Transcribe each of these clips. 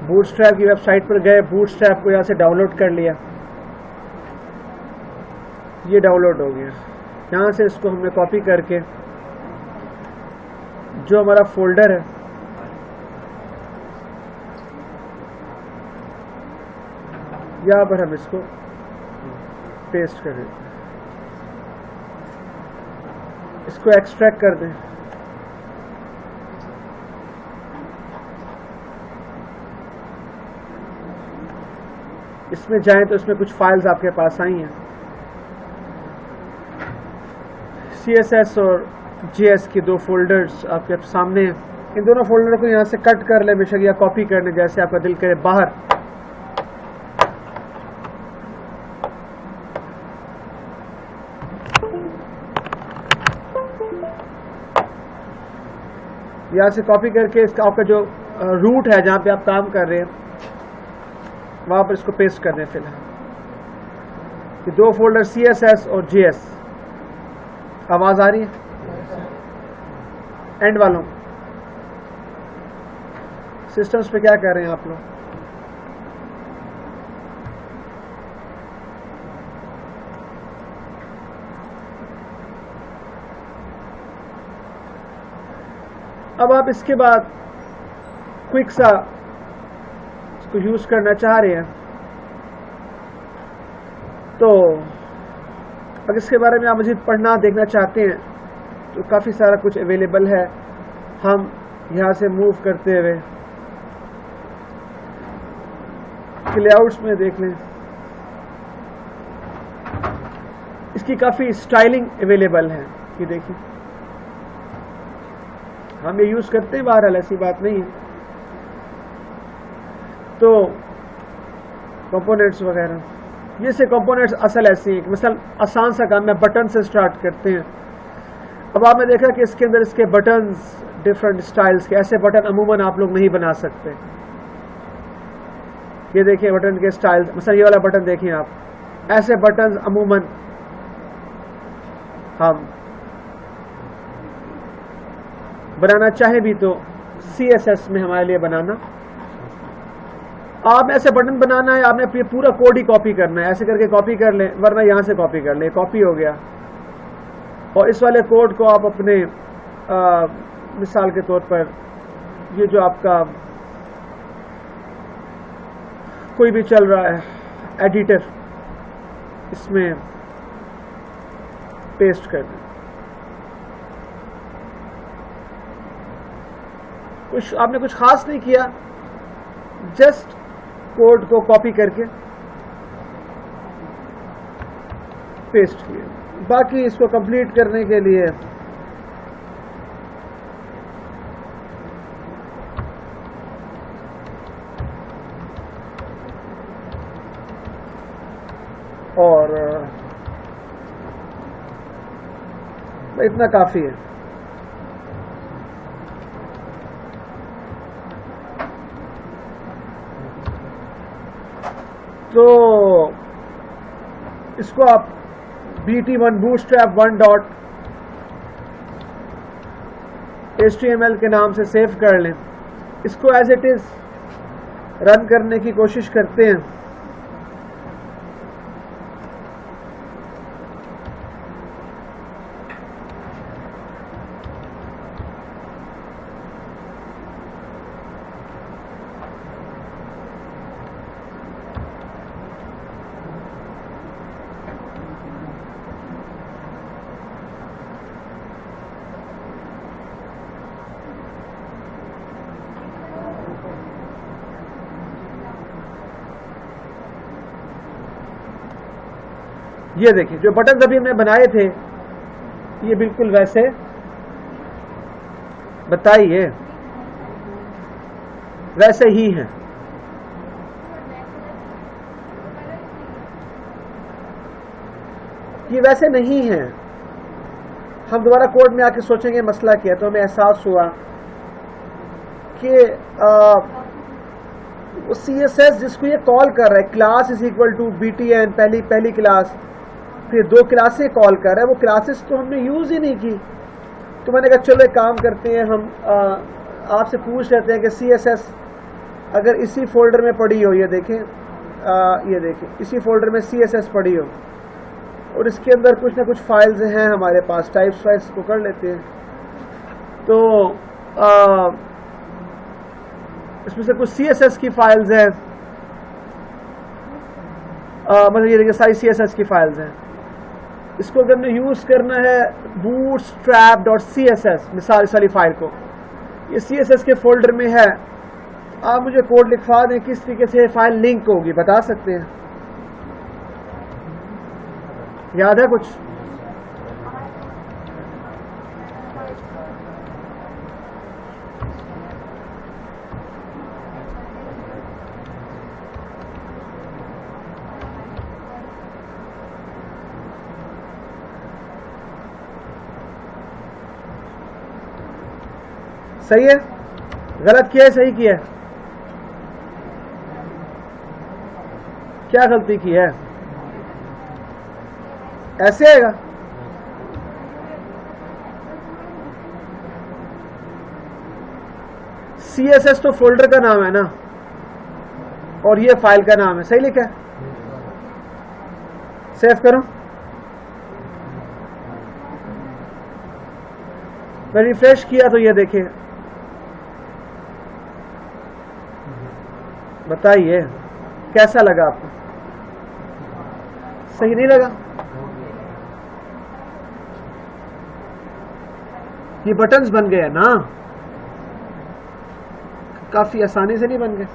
Bootstrap की website पर गए, बूटस्ट्रैप को यहाँ से डाउनलोड कर लिया, ये डाउनलोड हो गया। यहाँ से इसको हमने कॉपी करके जो हमारा फोल्डर है यहाँ पर हम इसको पेस्ट कर देते हैं, इसको एक्सट्रैक्ट कर दें। इसमें जाएं तो इसमें कुछ फाइल्स आपके पास आई हैं, CSS और JS की 2 फोल्डर्स आपके सामने हैं। इन दोनों फोल्डर को यहाँ से कट कर ले बेशक, या कॉपी करने जैसे आपका दिल करे बाहर। यहाँ से कॉपी करके इसका आपका जो रूट है जहाँ पे आप काम कर रहे हैं वहाँ पर इसको पेस्ट कर दें। फिलहाल ये 2 फोल्डर CSS और JS। आवाज़ आ रही है एंड वालों? सिस्टम्स पे क्या कर रहे हैं आप लोग? अब आप इसके बाद क्विक सा इसको यूज करना चाह रहे हैं तो अगर इसके बारे में आप मज़ीद पढ़ना देखना चाहते हैं तो काफ़ी सारा कुछ अवेलेबल है। हम यहाँ से मूव करते हुए लेआउट्स में देख लें, इसकी काफ़ी स्टाइलिंग अवेलेबल है। ये देखिए हम ये यूज़ करते हैं, बहरहाल ऐसी बात नहीं है। तो कंपोनेंट्स वगैरह, ये से कंपोनेंट्स असल ऐसे हैं कि मिसाल आसान सा काम है, बटन से स्टार्ट करते हैं। अब आपने देखा कि इसके अंदर इसके बटन्स डिफरेंट स्टाइल्स के, ऐसे बटन अमूमन आप लोग नहीं बना सकते। ये देखिए बटन के स्टाइल्स, मिसाल ये वाला बटन देखिए आप, ऐसे बटन्स अमूमन हम बनाना चाहे भी तो CSS में हमारे लिए बनाना। आपने ऐसे बटन बनाना है, आपने पूरा कोड ही कॉपी करना है, ऐसे करके कॉपी कर लें, वरना यहाँ से कॉपी कर लें, कॉपी हो गया। और इस वाले कोड को आप अपने मिसाल के तौर पर ये जो आपका कोई भी चल रहा है एडिटर, इसमें पेस्ट कर दें। आपने कुछ खास नहीं किया, जस्ट कोड को कॉपी करके पेस्ट किया। बाकी इसको कंप्लीट करने के लिए और इतना काफी है। तो इसको आप BT1 bootstrap 1.html के नाम से सेव कर लें। इसको एज इट इज रन करने की कोशिश करते हैं। ये देखिए जो बटन अभी हमने बनाए थे ये बिल्कुल वैसे बताइए वैसे ही हैं। ये वैसे नहीं है। हम दोबारा कोड में आके सोचेंगे मसला क्या है, तो हमें एहसास हुआ कि CSS जिसको ये कॉल कर रहा है, class is equal to BTN, पहली क्लास, फिर 2 क्लासें कॉल कर रहा है, वो क्लासेस तो हमने यूज ही नहीं की। तो मैंने कहा चलो एक काम करते हैं, हम आपसे पूछ लेते हैं कि CSS अगर इसी फोल्डर में पड़ी हो, ये देखें, ये देखें, इसी फोल्डर में CSS पड़ी हो और इसके अंदर कुछ ना कुछ फाइल्स हैं हमारे पास, टाइप्स फाइल्स को कर लेते हैं, तो इसमें से कुछ CSS की फाइल्स हैं, मतलब ये देखिए सारी CSS की फाइल्स हैं। इसको अगर हमने यूज करना है bootstrap.css, मिसाल इस वाली फाइल को, ये CSS के फोल्डर में है, आप मुझे कोड लिखवा दें किस तरीके से फाइल लिंक होगी, बता सकते हैं? याद है कुछ? सही है? गलत किया है, सही किया है? क्या गलती की है? ऐसे आएगा? CSS तो फोल्डर का नाम है ना, और ये फाइल का नाम है, सही लिखा है? सेव करो, मैं रिफ्रेश किया तो ये देखिए, बताइए कैसा लगा आपको? सही नहीं लगा? ये बटन्स बन गए ना, काफी आसानी से नहीं बन गए?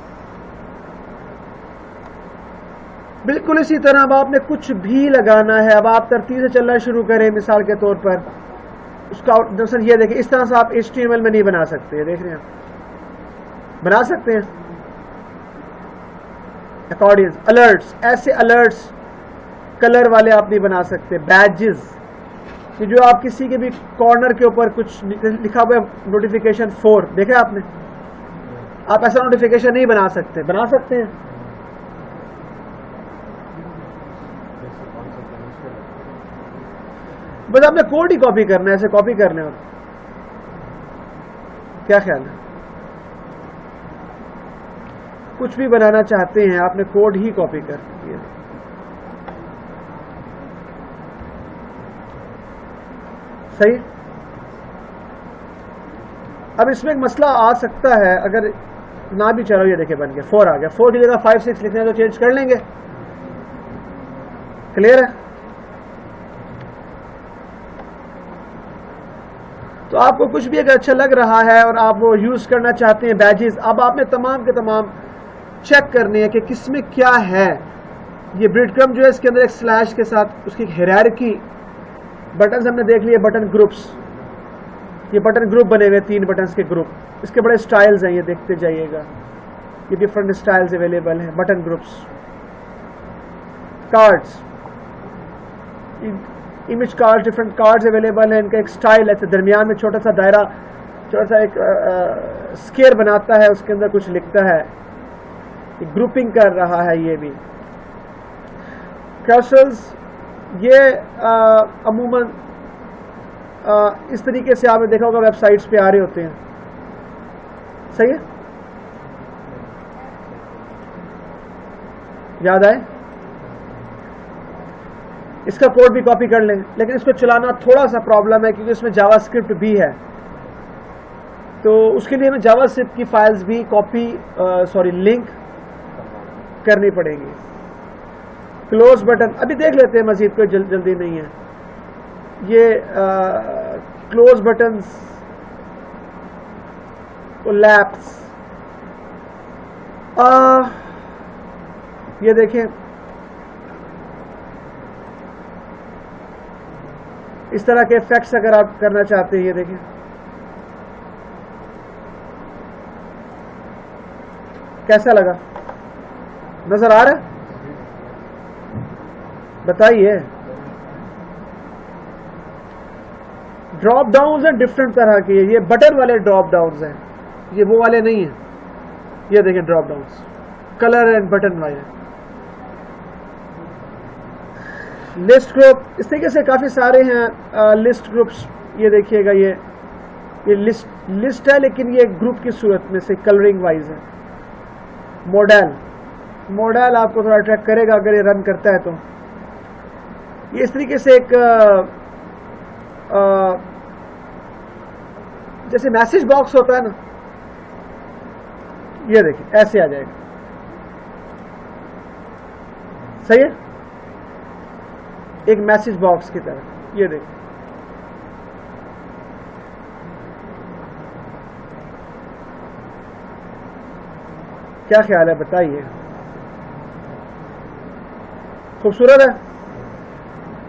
बिल्कुल इसी तरह अब आपने कुछ भी लगाना है, अब आप तरतीब से चलना शुरू करें, मिसाल के तौर पर उसका दरअसल ये देखिए, इस तरह से आप HTML में नहीं बना सकते, देख रहे हैं? बना सकते हैं अकॉर्डिंग अलर्ट्स, ऐसे अलर्ट्स कलर वाले आप नहीं बना सकते, बैजेस कि जो आप किसी के भी कॉर्नर के ऊपर कुछ लिखा हुआ है नोटिफिकेशन 4, देखा आपने? आप ऐसा नोटिफिकेशन नहीं बना सकते, बना सकते हैं? बस आपने कोड ही कॉपी करना है, ऐसे कॉपी करने, और क्या ख्याल है? कुछ भी बनाना चाहते हैं आपने कोड ही कॉपी कर दिया। सही? अब इसमें एक मसला आ सकता है, अगर ना भी चलो, ये देखिए बन गया 4 आ गया, 4 की जगह 5 6 लिखना है तो चेंज कर लेंगे। क्लियर है? तो आपको कुछ भी अगर अच्छा लग रहा है और आप वो यूज करना चाहते हैं बैजेस, अब आपने तमाम के तमाम चेक करने हैं कि किसमें क्या है। ये ब्रेडक्रम्ब जो है इसके अंदर एक स्लैश के साथ उसकी हायरार्की, बटन्स हमने देख लिए, बटन ग्रुप्स, ये बटन ग्रुप बने हुए 3 बटन्स के ग्रुप, इसके बड़े स्टाइल्स हैं, ये देखते जाइएगा, ये डिफरेंट स्टाइल्स अवेलेबल हैं, button groups, cards, image card, different cards available हैं, इनका एक स्टाइल है, दरमियान में छोटा सा दायरा, छोटा सा एक स्केयर बनाता है, उसके अंदर कुछ लिखता है, ग्रुपिंग कर रहा है। ये भी कर्सर्स, ये अमूमन इस तरीके से आपने देखा होगा वेबसाइट्स पे आ रहे होते हैं, सही है? याद आए? इसका कोड भी कॉपी कर लें, लेकिन इसको चलाना थोड़ा सा प्रॉब्लम है क्योंकि इसमें जावास्क्रिप्ट भी है, तो उसके लिए हमें जावास्क्रिप्ट की फाइल्स भी लिंक करनी पड़ेगी। क्लोज बटन अभी देख लेते हैं, मजीद कोई जल्दी नहीं है। ये क्लोज बटन्स, लैप्स, ये देखें, इस तरह के इफेक्ट्स अगर आप करना चाहते हैं, ये देखें, कैसा लगा? नजर आ रहा है? बताइए। ड्रॉप डाउन्स हैं डिफरेंट तरह के, ये बटन वाले ड्रॉप डाउन्स हैं, ये वो वाले नहीं हैं। ये देखें drop downs, colour and button वाले। लिस्ट ग्रुप, इस तरीके से काफी सारे हैं लिस्ट ग्रुप्स। ये देखिएगा, ये लिस्ट है, लेकिन ये ग्रुप की सूरत में से कलरिंग वाइज है। मॉडल आपको थोड़ा अट्रैक्ट करेगा अगर ये रन करता है तो। ये इस तरीके से एक जैसे मैसेज बॉक्स होता है ना, ये देखिए ऐसे आ जाएगा। सही है, एक मैसेज बॉक्स की तरह। ये देखिए क्या ख्याल है बताइए, खूबसूरत है।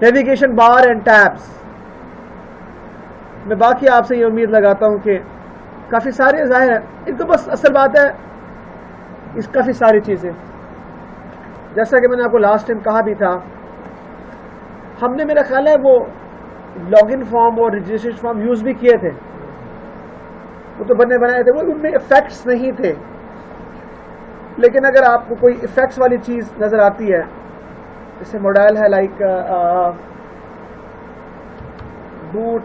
नेविगेशन बार एंड टैब्स, मैं बाकी आपसे ये उम्मीद लगाता हूं कि काफ़ी सारे ज़ाहिर है इनको, बस असल बात है इस काफ़ी सारी चीज़ें, जैसा कि मैंने आपको लास्ट टाइम कहा भी था, हमने मेरा ख्याल है वो लॉगिन फॉर्म और रजिस्ट्रेशन फॉर्म यूज़ भी किए थे, वो तो बने बनाए थे, वो उनमें इफेक्ट्स नहीं थे। लेकिन अगर आपको कोई इफेक्ट्स वाली चीज़ नज़र आती है, जैसे मॉडल है लाइक बूट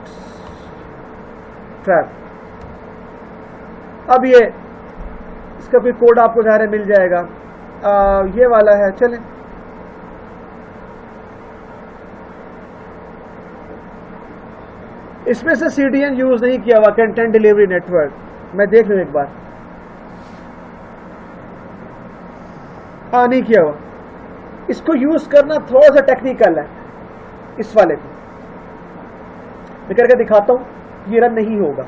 ट्रैप, अब ये इसका कोई कोड आपको ज़ाहिर है मिल जाएगा, ये वाला है, चलें इसमें से CDN यूज नहीं किया हुआ, कंटेंट डिलीवरी नेटवर्क, मैं देख लूं एक बार। हाँ नहीं किया हुआ, इसको यूज करना थोड़ा सा टेक्निकल है। इस वाले को मैं करके दिखाता हूं, ये रन नहीं होगा।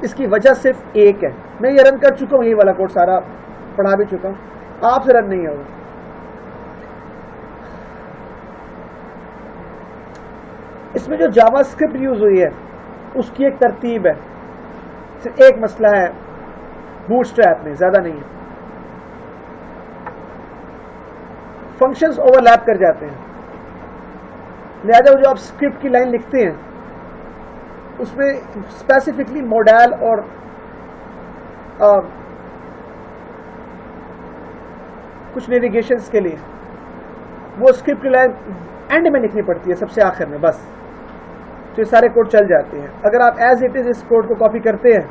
इसकी वजह सिर्फ एक है, मैं ये रन कर चुका हूं, ये वाला कोड सारा पढ़ा भी चुका हूं, आपसे रन नहीं होगा। इसमें जो जावास्क्रिप्ट यूज हुई है उसकी एक तरतीब है, सिर्फ एक मसला है बूटस्ट्रैप में, ज्यादा नहीं है। फंक्शंस ओवरलैप कर जाते हैं, लिहाजा जो आप स्क्रिप्ट की लाइन लिखते हैं उसमें स्पेसिफिकली मॉडल और कुछ नेविगेशंस के लिए वो स्क्रिप्ट की लाइन एंड में लिखनी पड़ती है, सबसे आखिर में, बस तो ये सारे कोड चल जाते हैं। अगर आप एज इट इज इस कोड को कॉपी करते हैं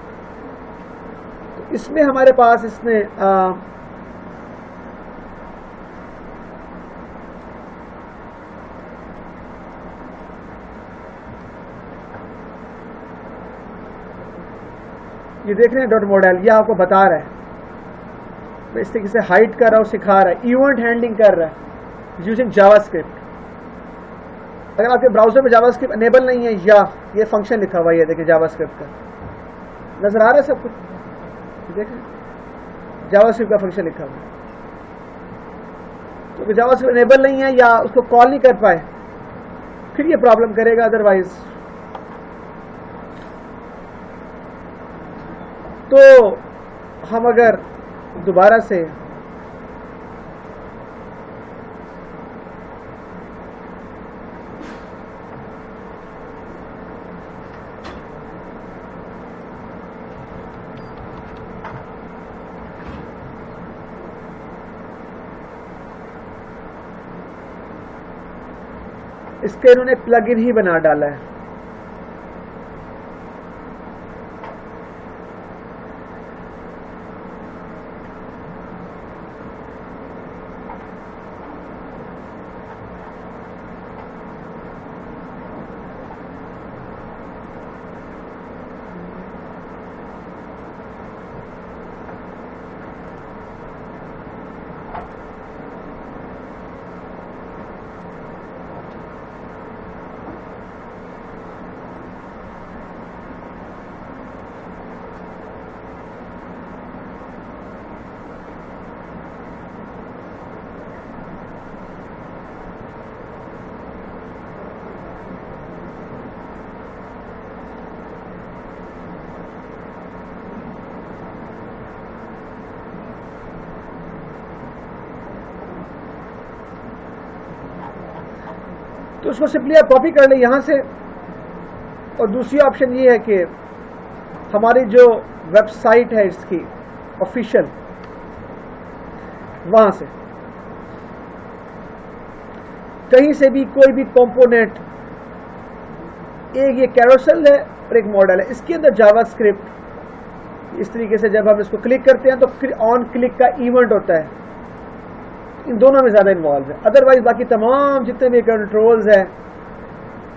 तो इसमें हमारे पास इसने ये देख रहे हैं डॉट मॉडल, ये आपको बता रहा है, इस तरीके से हाइड कर रहा हूं, सिखा रहा है, इवेंट हैंडलिंग कर रहा है यूजिंग जावास्क्रिप्ट। अगर आपके ब्राउजर में जावास्क्रिप्ट अनेबल नहीं है, या ये फंक्शन लिखा हुआ है, ये देखिए जावास्क्रिप्ट का नजर आ रहा है सब कुछ, देखें जावास्क्रिप्ट का फंक्शन लिखा हुआ है। तो जावास्क्रिप्ट अनेबल नहीं है या उसको कॉल नहीं कर पाए, फिर ये प्रॉब्लम करेगा। अदरवाइज तो हम अगर दोबारा से इसके इन्होंने प्लगइन ही बना डाला है। तो उसको सिंपली आप कॉपी कर ले यहाँ से। और दूसरी ऑप्शन ये है कि हमारी जो वेबसाइट है इसकी ऑफिशियल, वहां से कहीं से भी कोई भी कंपोनेंट, एक ये कैरोसेल है और एक मॉडल है, इसके अंदर जावास्क्रिप्ट इस तरीके से जब हम इसको क्लिक करते हैं तो ऑन क्लिक का इवेंट होता है, इन दोनों में ज़्यादा इन्वॉल्व है। अदरवाइज बाकी तमाम जितने भी कंट्रोल्स हैं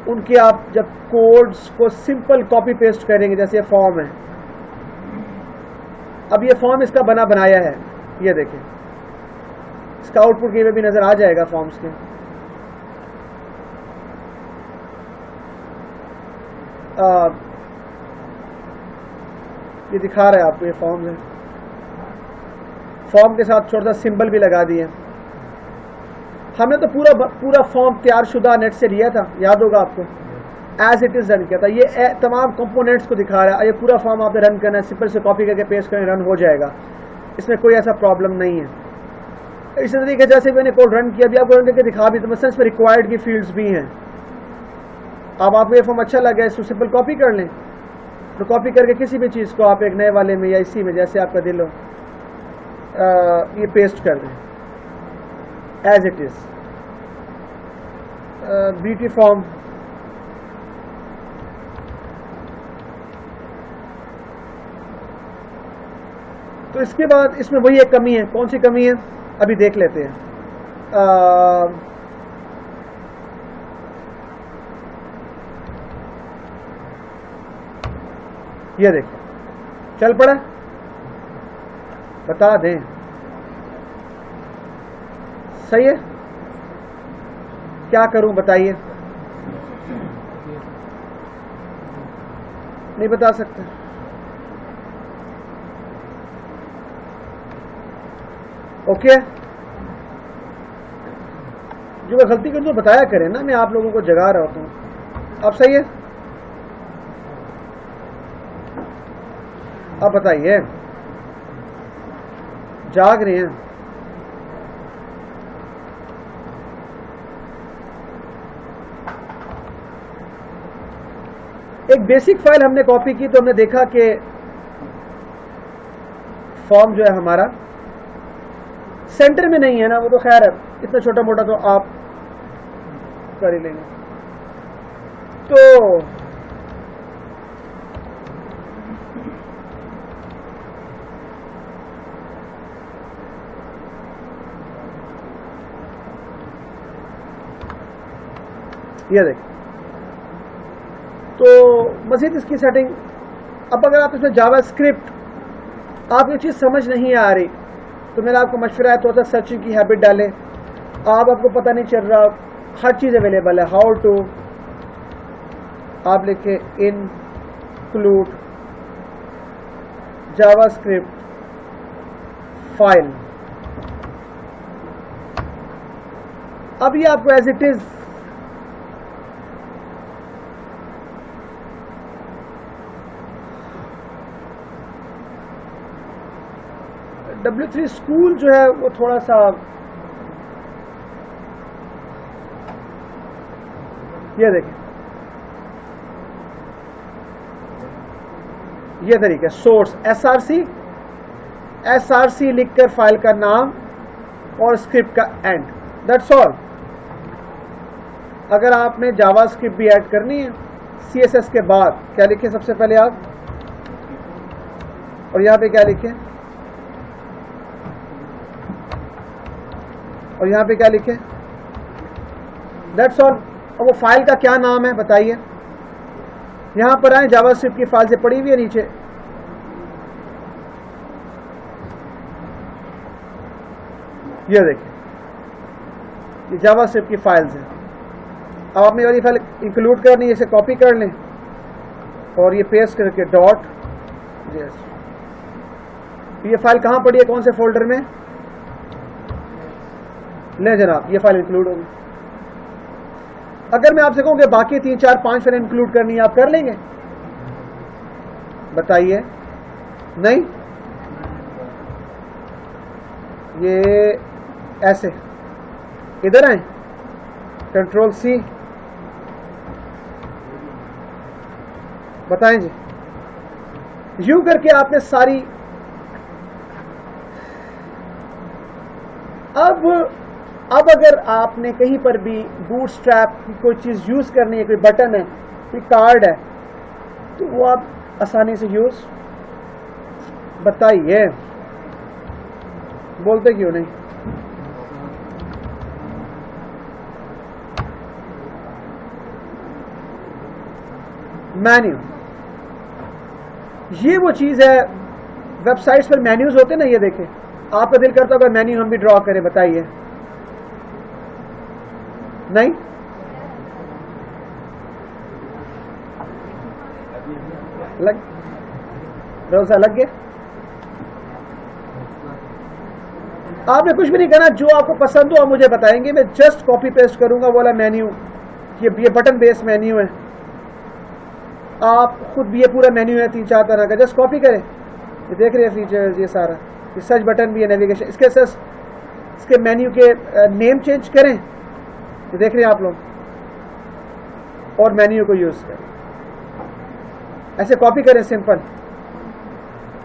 उनके आप जब कोड्स को सिंपल कॉपी पेस्ट करेंगे, जैसे ये फॉर्म है, अब ये फॉर्म इसका बनाया है, ये देखें इसका आउटपुट ये भी नजर आ जाएगा फॉर्म्स के। ये दिखा रहा है आपको, ये फॉर्म है, फॉर्म के साथ छोटा सा सिंबल भी लगा दिए। हमने तो पूरा फॉर्म तैयार शुदा नेट से लिया था, याद होगा आपको, एज इट इज रन किया था। ये तमाम कंपोनेंट्स को दिखा रहा है, ये पूरा फॉर्म आपने रन करना है, सिंपल से कॉपी करके पेस्ट करें, रन हो जाएगा, इसमें कोई ऐसा प्रॉब्लम नहीं है। इसी तरीके जैसे मैंने कोड रन किया, अभी आपको रन करके दिखा भी, तो मतलब इसमें रिक्वायर्ड की फील्ड्स भी हैं। अब आपको ये फॉर्म अच्छा लगा, इसको सिंपल कॉपी कर लें, तो कॉपी करके किसी भी चीज़ को आप एक नए वाले में या इसी में जैसे आपका दिल हो ये पेस्ट कर दें as it is. BT form तो इसके बाद इसमें वही एक कमी है, कौन सी कमी है अभी देख लेते हैं। ये देखिए चल पड़ा, बता दें सही है, क्या करूं बताइए, नहीं बता सकते। ओके, जो मैं गलती करूं तो बताया करें ना, मैं आप लोगों को जगा रहा होता हूं। अब सही है, अब बताइए, जाग रहे हैं? एक बेसिक फाइल हमने कॉपी की तो हमने देखा कि फॉर्म जो है हमारा सेंटर में नहीं है ना, वो तो खैर है, इतना छोटा मोटा तो आप कर ही लेंगे। तो ये देख, तो मज़ीद इसकी सेटिंग, अब अगर आप इसमें जावास्क्रिप्ट आपको ये चीज़ समझ नहीं आ रही तो मेरा आपको मशवरा है, थोड़ा सा सर्चिंग की हैबिट डालें। आपको पता नहीं चल रहा, हर चीज़ अवेलेबल है। हाउ टू आप लिखे इंक्लूड जावास्क्रिप्ट फाइल, अब ये आपको as it is W3 school जो है वो थोड़ा सा ये देखें, ये तरीका सोर्स src लिखकर फाइल का नाम और स्क्रिप्ट का एंड, दैट्स ऑल। अगर आपने जावास्क्रिप्ट भी ऐड करनी है CSS के बाद क्या लिखें सबसे पहले आप, और यहां पे क्या लिखें, और यहां पे क्या लिखें, दैट्स ऑल। अब वो फाइल का क्या नाम है बताइए, यहां पर आए, जावास्क्रिप्ट की फाइल से पड़ी हुई है नीचे, ये देखिए ये जावास्क्रिप्ट की फाइल्स हैं। अब आपने वाली फाइल इंक्लूड करनी है, इसे कॉपी कर लें और ये पेस्ट करके डॉट जेएस, ये फाइल कहां पड़ी है, कौन से फोल्डर में, ले जनाब ये फाइल इंक्लूड होगी। अगर मैं आपसे कहूं कि बाकी 3 4 5 फाइल इंक्लूड करनी है, आप कर लेंगे बताइए? नहीं, ये ऐसे इधर आए, कंट्रोल C, बताएं जी, यूं करके आपने सारी, अब अगर आपने कहीं पर भी बूटस्ट्रैप की कोई चीज़ यूज़ करनी है, कोई बटन है, कोई कार्ड है, तो वो आप आसानी से यूज़ बताइए, बोलते क्यों नहीं? मेन्यू, ये वो चीज है, वेबसाइट्स पर मेन्यूज होते ना, ये देखें, आपका दिल करता होगा मेन्यू हम भी ड्रॉ करें, बताइए? नहीं? लग रोजा लग गया? आपने कुछ भी नहीं करना, जो आपको पसंद हो आप मुझे बताएंगे, मैं जस्ट कॉपी पेस्ट करूंगा वाला मेन्यू, ये बटन बेस्ड मेन्यू है, आप खुद भी, ये पूरा मेन्यू है 3-4 तरह का, जस्ट कॉपी करें। ये देख रहे हैं फीचर्स, ये सारा, ये सर्च बटन भी है, नेविगेशन, इसके मेन्यू के नेम चेंज करें, ये देख रहे हैं आप लोग, और मेन्यू को यूज करें, ऐसे कॉपी करें सिंपल।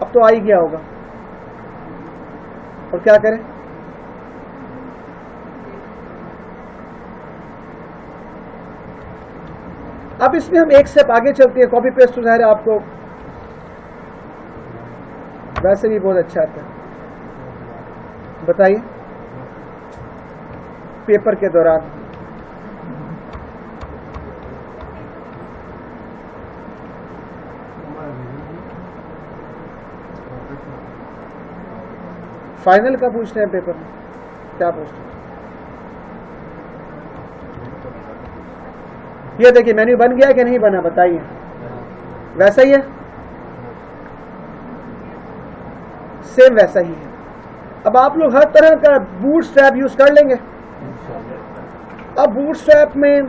अब तो आ ही गया होगा, और क्या करें? अब इसमें हम एक स्टेप आगे चलते हैं, कॉपी पेस्ट तो ज़ाहिर है आपको वैसे भी बहुत अच्छा आता है, बताइए? पेपर के दौरान फाइनल का पूछते हैं, पेपर में क्या पूछते हैं? ये देखिए मेन्यू बन गया कि नहीं बना, बताइए? वैसा ही है, सेम वैसा ही है। अब आप लोग हर तरह का बूटस्ट्रैप यूज कर लेंगे। अब बूटस्ट्रैप में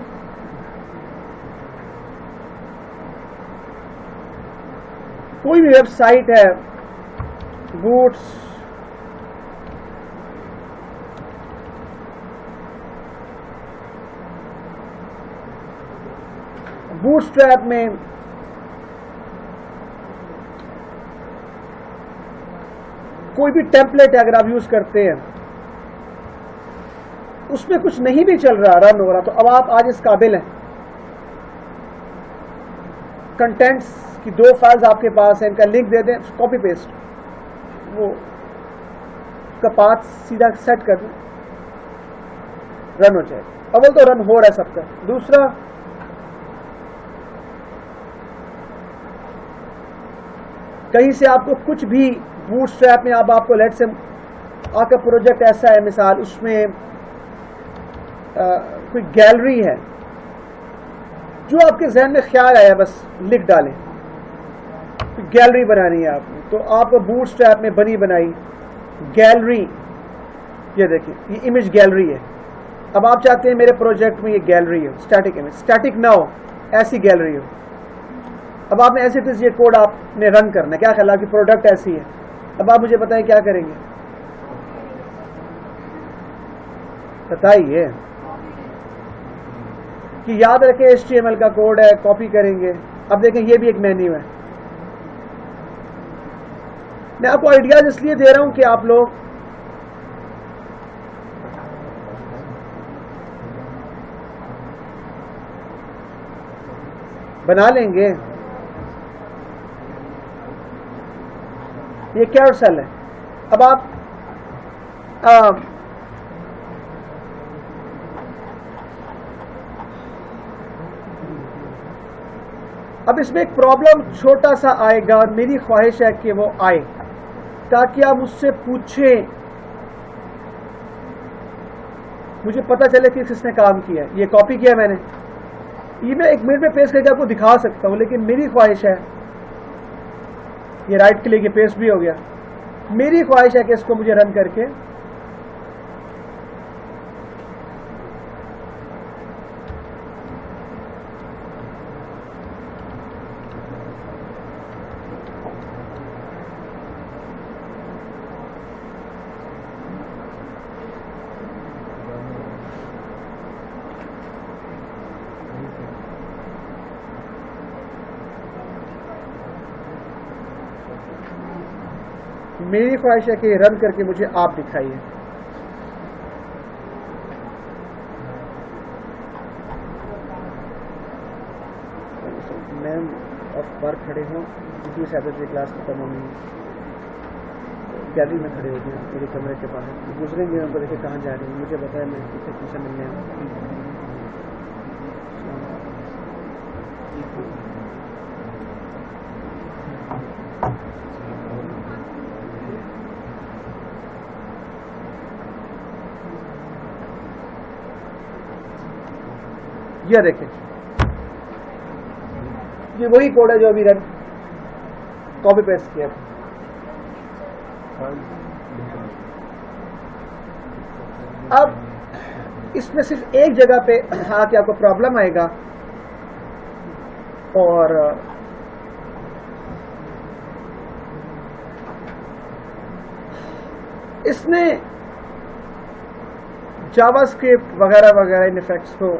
कोई भी वेबसाइट है, बूटस्ट्रैप में कोई भी टेम्पलेट अगर आप यूज करते हैं, उसमें कुछ नहीं भी चल रहा, रन हो रहा, तो अब आप आज इस काबिल हैं, कंटेंट्स की 2 फाइल्स आपके पास है, इनका लिंक दे दें, कॉपी पेस्ट, वो का पाथ सीधा सेट कर दें, रन हो जाए। अव्वल तो रन हो रहा है सबका। दूसरा, कहीं से आपको कुछ भी बूटस्ट्रैप में, अब आपको लेट से आपका प्रोजेक्ट ऐसा है, मिसाल उसमें कोई गैलरी है, जो आपके जहन में ख्याल आया बस लिख डालें, तो गैलरी बनानी है आपने, तो आप बूटस्ट्रैप में बनी बनाई गैलरी, ये देखिए ये इमेज गैलरी है। अब आप चाहते हैं मेरे प्रोजेक्ट में ये गैलरी हो, स्टैटिक इमेज, स्टैटिक ना हो, ऐसी गैलरी हो। अब आपने ऐसे ये कोड आपने रन करना है, क्या ख्याल आपकी प्रोडक्ट ऐसी है, अब आप मुझे बताएं क्या करेंगे, बताइए? कि याद रखें HTML का कोड है, कॉपी करेंगे। अब देखें ये भी एक मेन्यू है। मैं आपको आइडियाज इसलिए दे रहा हूं कि आप लोग बना लेंगे। ये कैरोसेल है। अब आप अब इसमें एक प्रॉब्लम छोटा सा आएगा, और मेरी ख्वाहिश है कि वो आए ताकि आप मुझसे पूछें, मुझे पता चले कि किसने काम किया। ये कॉपी किया मैंने, ये मैं 1 मिनट में पेस्ट करके आपको दिखा सकता हूं, लेकिन मेरी ख्वाहिश है, ये राइट क्लिक, ये पेस्ट भी हो गया, मेरी ख्वाहिश है कि इसको मुझे रन करके मेरी ख्वाहिश है कि रन करके मुझे आप दिखाइए। मैम ऑफ वर्क खड़े हों, क्योंकि सैटरडे क्लास खत्म होनी है। गैलरी में खड़े हो गए मेरे कमरे के बाहर, गुजरेंगे उनको देखे कहाँ जा रही है, मुझे बताया मैं कितने तुमसे मिलने आऊँ। ये देखें, ये वही कोड है जो अभी रन कॉपी पेस्ट किया था। अब इसमें सिर्फ एक जगह पे आके आपको प्रॉब्लम आएगा, और इसने जावास्क्रिप्ट वगैरह वगैरह इन इफेक्ट्स को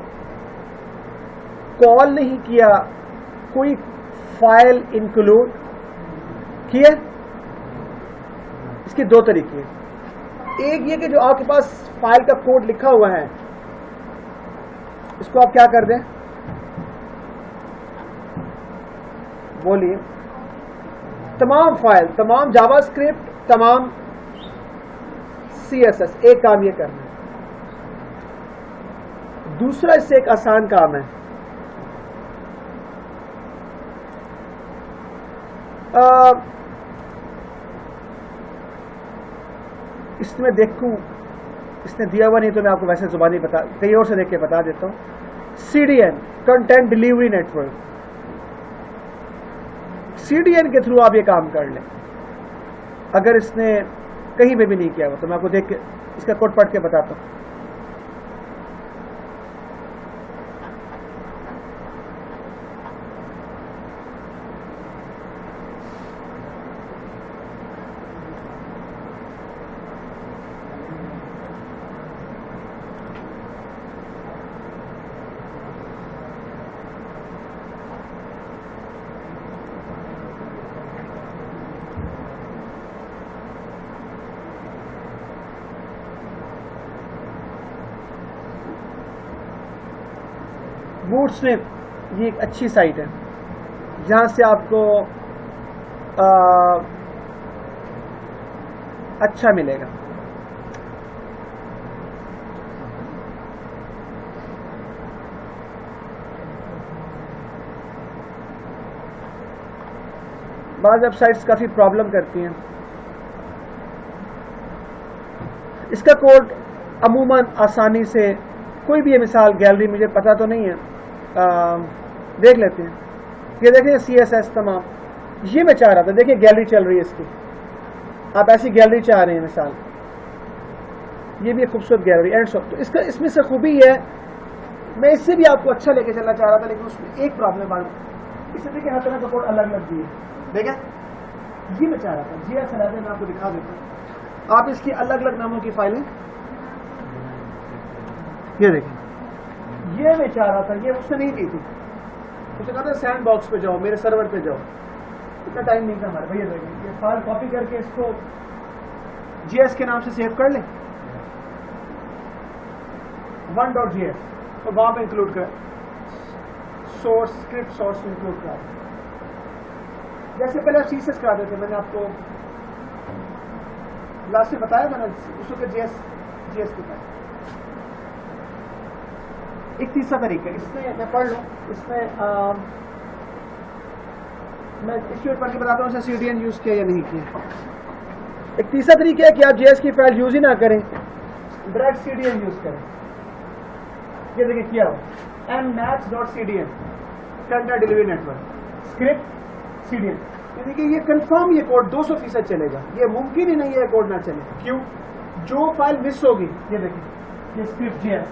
कॉल नहीं किया, कोई फाइल इंक्लूड किए। इसके दो तरीके हैं, एक ये कि जो आपके पास फाइल का कोड लिखा हुआ है इसको आप क्या कर दें, बोलिए, तमाम फाइल, तमाम जावास्क्रिप्ट, तमाम CSS, एक काम ये करना है। दूसरा इससे एक आसान काम है, इसमें देखूं, इसने दिया हुआ नहीं तो मैं आपको वैसे जुबानी बता, कहीं और से देख के बता देता हूं। CDN, content delivery network, CDN के थ्रू आप ये काम कर लें। अगर इसने कहीं पे भी नहीं किया हुआ तो मैं आपको देख के इसका कोड पढ़ के बताता हूं। बूटस्ट्रैप ये एक अच्छी साइट है जहां से आपको अच्छा मिलेगा। बाज़ वेबसाइट्स काफी प्रॉब्लम करती हैं। इसका कोड अमूमन आसानी से, कोई भी ये मिसाल गैलरी मुझे पता तो नहीं है, देख लेते हैं। ये देखें CSS तमाम, ये मैं चाह रहा था, देखिए गैलरी चल रही है इसकी, आप ऐसी गैलरी चाह रहे हैं मिसाल, ये भी एक खूबसूरत गैलरी एंड शॉप। तो इसका इसमें से खूबी है, मैं इससे भी आपको अच्छा लेके चलना चाह रहा था, लेकिन उसमें एक प्रॉब्लम आ गई। इससे देखिए हर तरह का कोड अलग अलग दिए, देखें ये मैं चाह रहा था, GS अलग है, मैं आपको दिखा देता हूँ। आप इसकी अलग अलग नामों की फाइलें, ये देखें, ये मैं चाह रहा था, ये उसने नहीं दी थी, उसने कहा था सैंड बॉक्स पे जाओ, मेरे सर्वर पे जाओ, इतना टाइम नहीं था हमारे भैया। देखें ये फाइल कॉपी करके इसको GS के नाम से सेव कर लें, 1.js, तो वहां पे इंक्लूड कर, सोर्स स्क्रिप्ट सोर्स इंक्लूड कर, जैसे पहले आप CSS कराते थे, मैंने आपको लास्ट में बताया था ना, उसको के GS के पास। एक तीसरा तरीका, इसमें मैं पढ़ लूँ, इसमें मैं इसके पढ़ के बताता हूँ इसे CDN यूज किया या नहीं किया। एक तीसरा तरीका है कि आप JS की फाइल यूज ही ना करें, डायरेक्ट CDN यूज करें। ये देखिए किया हो mmaths.cdn, content delivery network, script CDN, यानी कि ये कंफर्म ये कोड 200% चलेगा। ये मुमकिन ही नहीं है कोड ना चले, क्यों? जो फाइल मिस होगी, ये देखिए ये स्क्रिप्ट JS,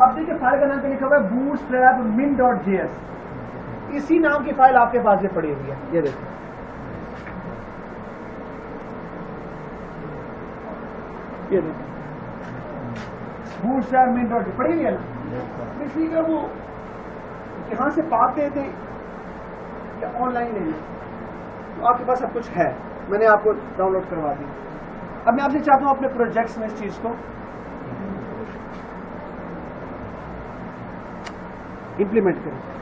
अब देखिए फाइल का नाम पे लिखा हुआ है bootstrap min.js, इसी नाम की फाइल आपके पास ये पड़ी हुई है, ये देखिए bootstrap min.js पड़ी हुई है ना, इसलिए वो यहाँ से पाते थे या ऑनलाइन ले, तो आपके पास सब कुछ है, मैंने आपको डाउनलोड करवा दी। अब मैं आपसे चाहता हूँ अपने प्रोजेक्ट्स में इस चीज को इम्प्लीमेंट करें।